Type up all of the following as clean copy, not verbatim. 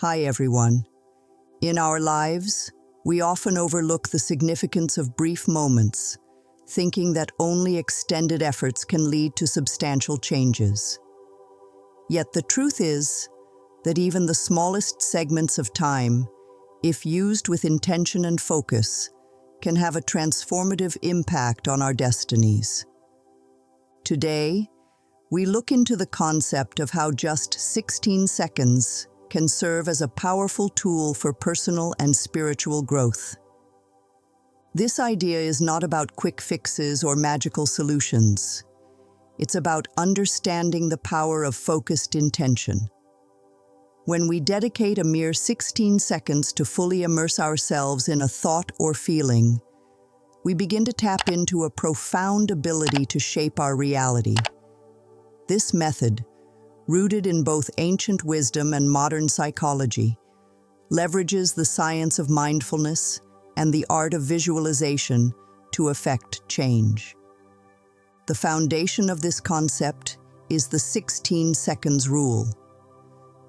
Hi everyone. In our lives, we often overlook the significance of brief moments, thinking that only extended efforts can lead to substantial changes. Yet the truth is that even the smallest segments of time, if used with intention and focus, can have a transformative impact on our destinies. Today, we look into the concept of how just 16 seconds can serve as a powerful tool for personal and spiritual growth. This idea is not about quick fixes or magical solutions. It's about understanding the power of focused intention. When we dedicate a mere 16 seconds to fully immerse ourselves in a thought or feeling, we begin to tap into a profound ability to shape our reality. This method, rooted in both ancient wisdom and modern psychology, leverages the science of mindfulness and the art of visualization to effect change. The foundation of this concept is the 16 seconds rule.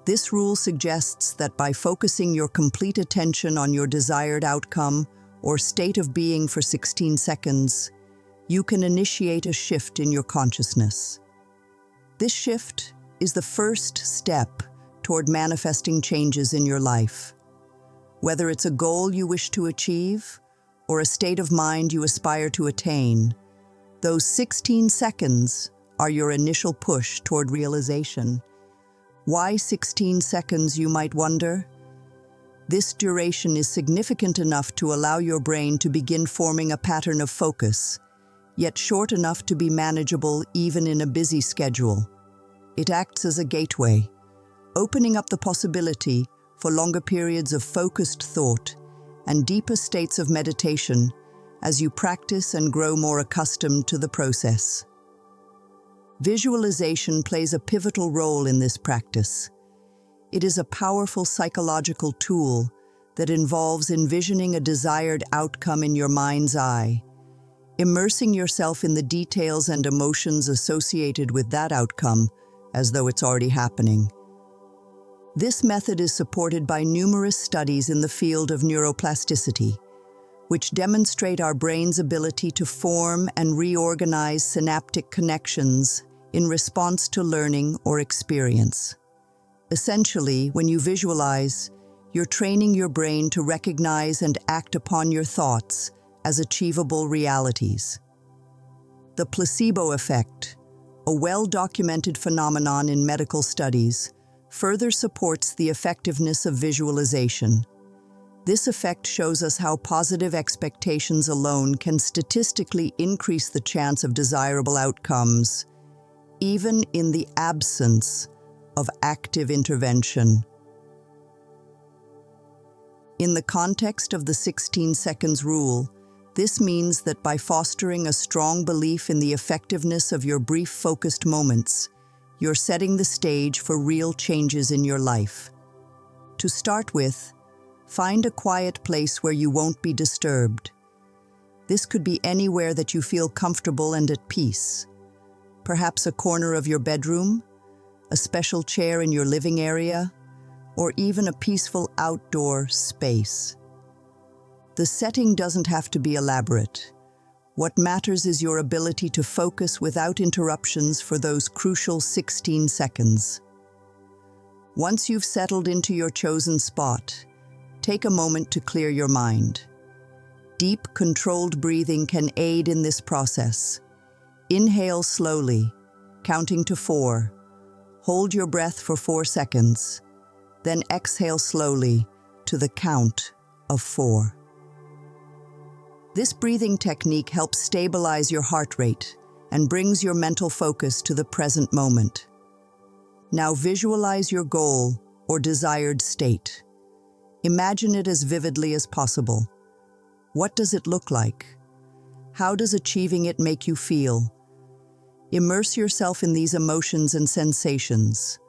This rule suggests that by focusing your complete attention on your desired outcome or state of being for 16 seconds, you can initiate a shift in your consciousness. This shift is the first step toward manifesting changes in your life. Whether it's a goal you wish to achieve or a state of mind you aspire to attain, those 16 seconds are your initial push toward realization. Why 16 seconds, you might wonder? This duration is significant enough to allow your brain to begin forming a pattern of focus, yet short enough to be manageable even in a busy schedule. It acts as a gateway, opening up the possibility for longer periods of focused thought and deeper states of meditation as you practice and grow more accustomed to the process. Visualization plays a pivotal role in this practice. It is a powerful psychological tool that involves envisioning a desired outcome in your mind's eye, immersing yourself in the details and emotions associated with that outcome as though it's already happening. This method is supported by numerous studies in the field of neuroplasticity, which demonstrate our brain's ability to form and reorganize synaptic connections in response to learning or experience. Essentially, when you visualize, you're training your brain to recognize and act upon your thoughts as achievable realities. The placebo effect, a well-documented phenomenon in medical studies, further supports the effectiveness of visualization. This effect shows us how positive expectations alone can statistically increase the chance of desirable outcomes, even in the absence of active intervention. In the context of the 16 seconds rule, this means that by fostering a strong belief in the effectiveness of your brief focused moments, you're setting the stage for real changes in your life. To start with, find a quiet place where you won't be disturbed. This could be anywhere that you feel comfortable and at peace. Perhaps a corner of your bedroom, a special chair in your living area, or even a peaceful outdoor space. The setting doesn't have to be elaborate. What matters is your ability to focus without interruptions for those crucial 16 seconds. Once you've settled into your chosen spot, take a moment to clear your mind. Deep, controlled breathing can aid in this process. Inhale slowly, counting to 4. Hold your breath for 4 seconds. Then exhale slowly to the count of 4. This breathing technique helps stabilize your heart rate and brings your mental focus to the present moment. Now visualize your goal or desired state. Imagine it as vividly as possible. What does it look like? How does achieving it make you feel? Immerse yourself in these emotions and sensations.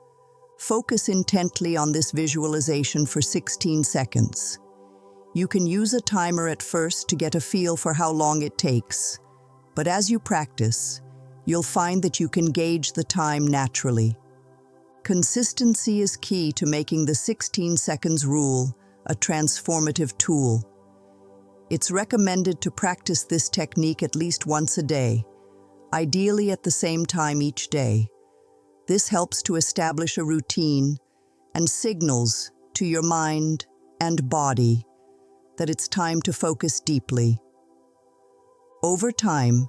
Focus intently on this visualization for 16 seconds. You can use a timer at first to get a feel for how long it takes, but as you practice, you'll find that you can gauge the time naturally. Consistency is key to making the 16 seconds rule a transformative tool. It's recommended to practice this technique at least once a day, ideally at the same time each day. This helps to establish a routine and signals to your mind and body that it's time to focus deeply. Over time,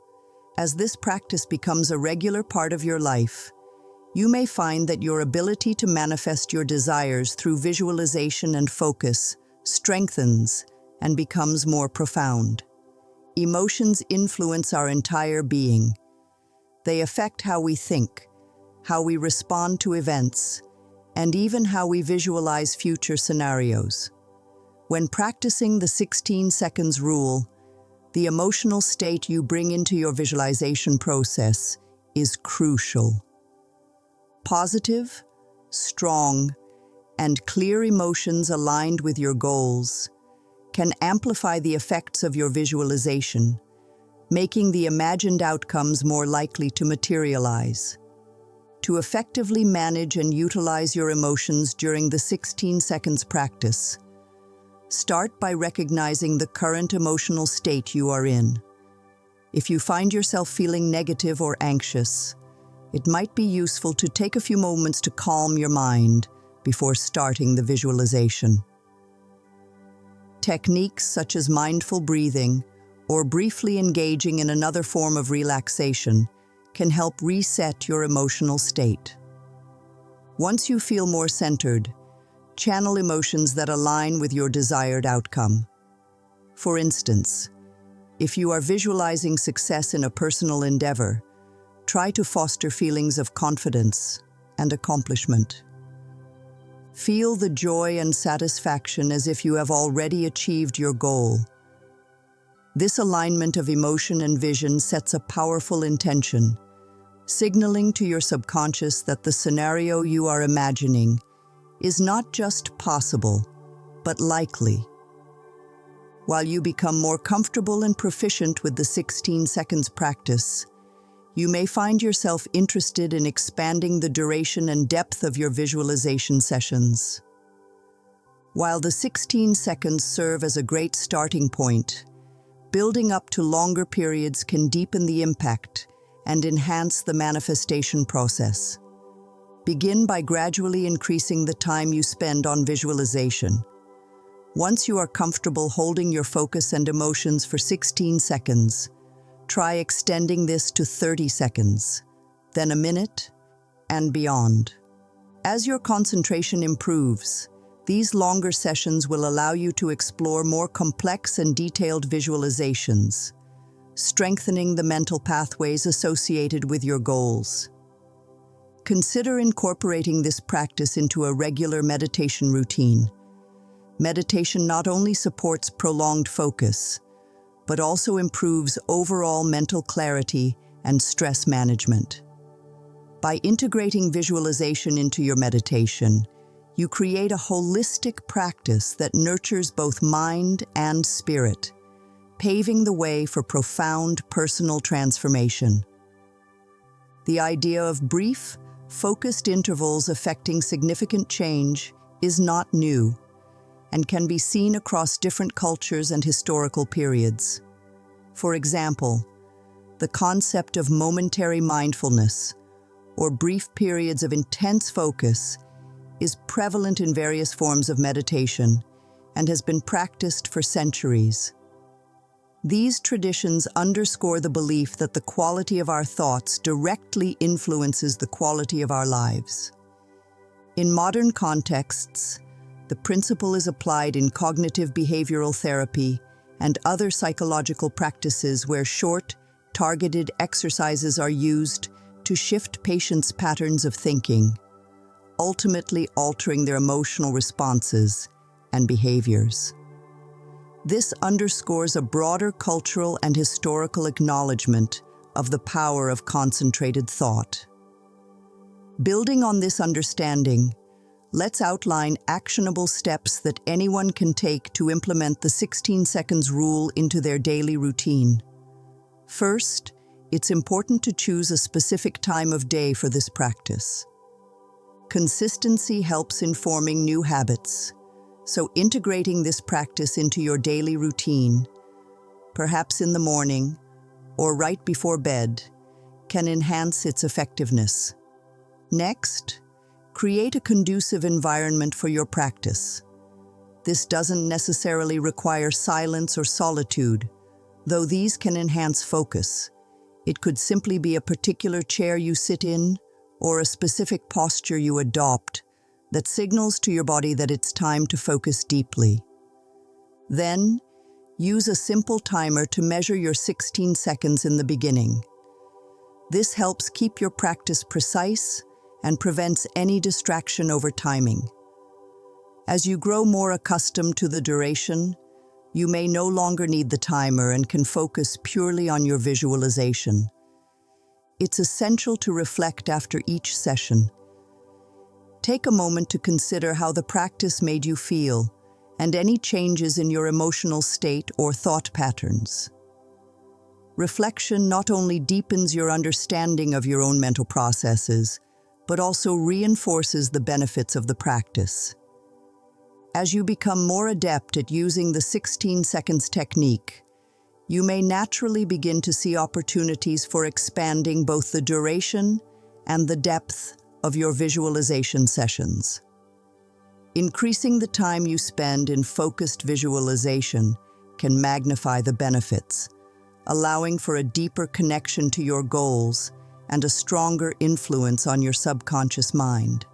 as this practice becomes a regular part of your life, you may find that your ability to manifest your desires through visualization and focus strengthens and becomes more profound. Emotions influence our entire being. They affect how we think, how we respond to events, and even how we visualize future scenarios. When practicing the 16 seconds rule, the emotional state you bring into your visualization process is crucial. Positive, strong, and clear emotions aligned with your goals can amplify the effects of your visualization, making the imagined outcomes more likely to materialize. To effectively manage and utilize your emotions during the 16 seconds practice, start by recognizing the current emotional state you are in. If you find yourself feeling negative or anxious, it might be useful to take a few moments to calm your mind before starting the visualization. Techniques such as mindful breathing or briefly engaging in another form of relaxation can help reset your emotional state. Once you feel more centered, channel emotions that align with your desired outcome. For instance, if you are visualizing success in a personal endeavor, try to foster feelings of confidence and accomplishment. Feel the joy and satisfaction as if you have already achieved your goal. This alignment of emotion and vision sets a powerful intention, signaling to your subconscious that the scenario you are imagining is not just possible, but likely. While you become more comfortable and proficient with the 16 seconds practice, you may find yourself interested in expanding the duration and depth of your visualization sessions. While the 16 seconds serve as a great starting point, building up to longer periods can deepen the impact and enhance the manifestation process. Begin by gradually increasing the time you spend on visualization. Once you are comfortable holding your focus and emotions for 16 seconds, try extending this to 30 seconds, then a minute, and beyond. As your concentration improves, these longer sessions will allow you to explore more complex and detailed visualizations, strengthening the mental pathways associated with your goals. Consider incorporating this practice into a regular meditation routine. Meditation not only supports prolonged focus, but also improves overall mental clarity and stress management. By integrating visualization into your meditation, you create a holistic practice that nurtures both mind and spirit, paving the way for profound personal transformation. The idea of brief, focused intervals affecting significant change is not new, and can be seen across different cultures and historical periods. For example, the concept of momentary mindfulness, or brief periods of intense focus, is prevalent in various forms of meditation and has been practiced for centuries. These traditions underscore the belief that the quality of our thoughts directly influences the quality of our lives. In modern contexts, the principle is applied in cognitive behavioral therapy and other psychological practices where short, targeted exercises are used to shift patients' patterns of thinking, ultimately altering their emotional responses and behaviors. This underscores a broader cultural and historical acknowledgement of the power of concentrated thought. Building on this understanding, let's outline actionable steps that anyone can take to implement the 16 seconds rule into their daily routine. First, it's important to choose a specific time of day for this practice. Consistency helps in forming new habits, so integrating this practice into your daily routine, perhaps in the morning or right before bed, can enhance its effectiveness. Next, create a conducive environment for your practice. This doesn't necessarily require silence or solitude, though these can enhance focus. It could simply be a particular chair you sit in or a specific posture you adopt that signals to your body that it's time to focus deeply. Then, use a simple timer to measure your 16 seconds in the beginning. This helps keep your practice precise and prevents any distraction over timing. As you grow more accustomed to the duration, you may no longer need the timer and can focus purely on your visualization. It's essential to reflect after each session. Take a moment to consider how the practice made you feel and any changes in your emotional state or thought patterns. Reflection not only deepens your understanding of your own mental processes, but also reinforces the benefits of the practice. As you become more adept at using the 16 seconds technique, you may naturally begin to see opportunities for expanding both the duration and the depth of your visualization sessions. Increasing the time you spend in focused visualization can magnify the benefits, allowing for a deeper connection to your goals and a stronger influence on your subconscious mind.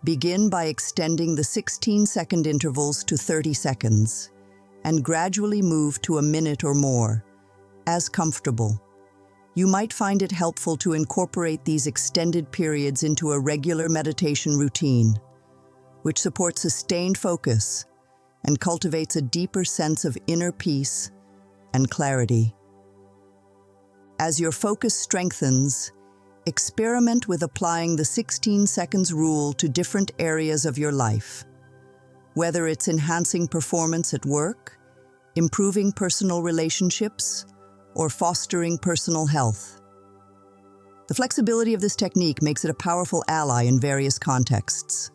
Begin by extending the 16-second intervals to 30 seconds and gradually move to a minute or more, as comfortable. You might find it helpful to incorporate these extended periods into a regular meditation routine, which supports sustained focus and cultivates a deeper sense of inner peace and clarity. As your focus strengthens, experiment with applying the 16 seconds rule to different areas of your life, whether it's enhancing performance at work, improving personal relationships, or fostering personal health. The flexibility of this technique makes it a powerful ally in various contexts.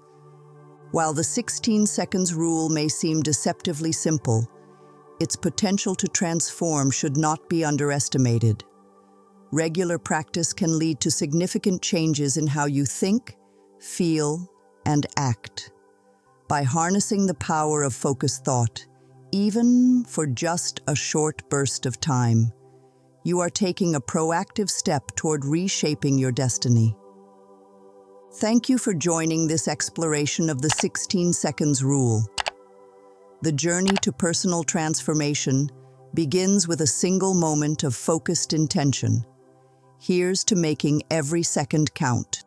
While the 16 seconds rule may seem deceptively simple, its potential to transform should not be underestimated. Regular practice can lead to significant changes in how you think, feel, and act. By harnessing the power of focused thought, even for just a short burst of time, you are taking a proactive step toward reshaping your destiny. Thank you for joining this exploration of the 16 seconds rule. The journey to personal transformation begins with a single moment of focused intention. Here's to making every second count.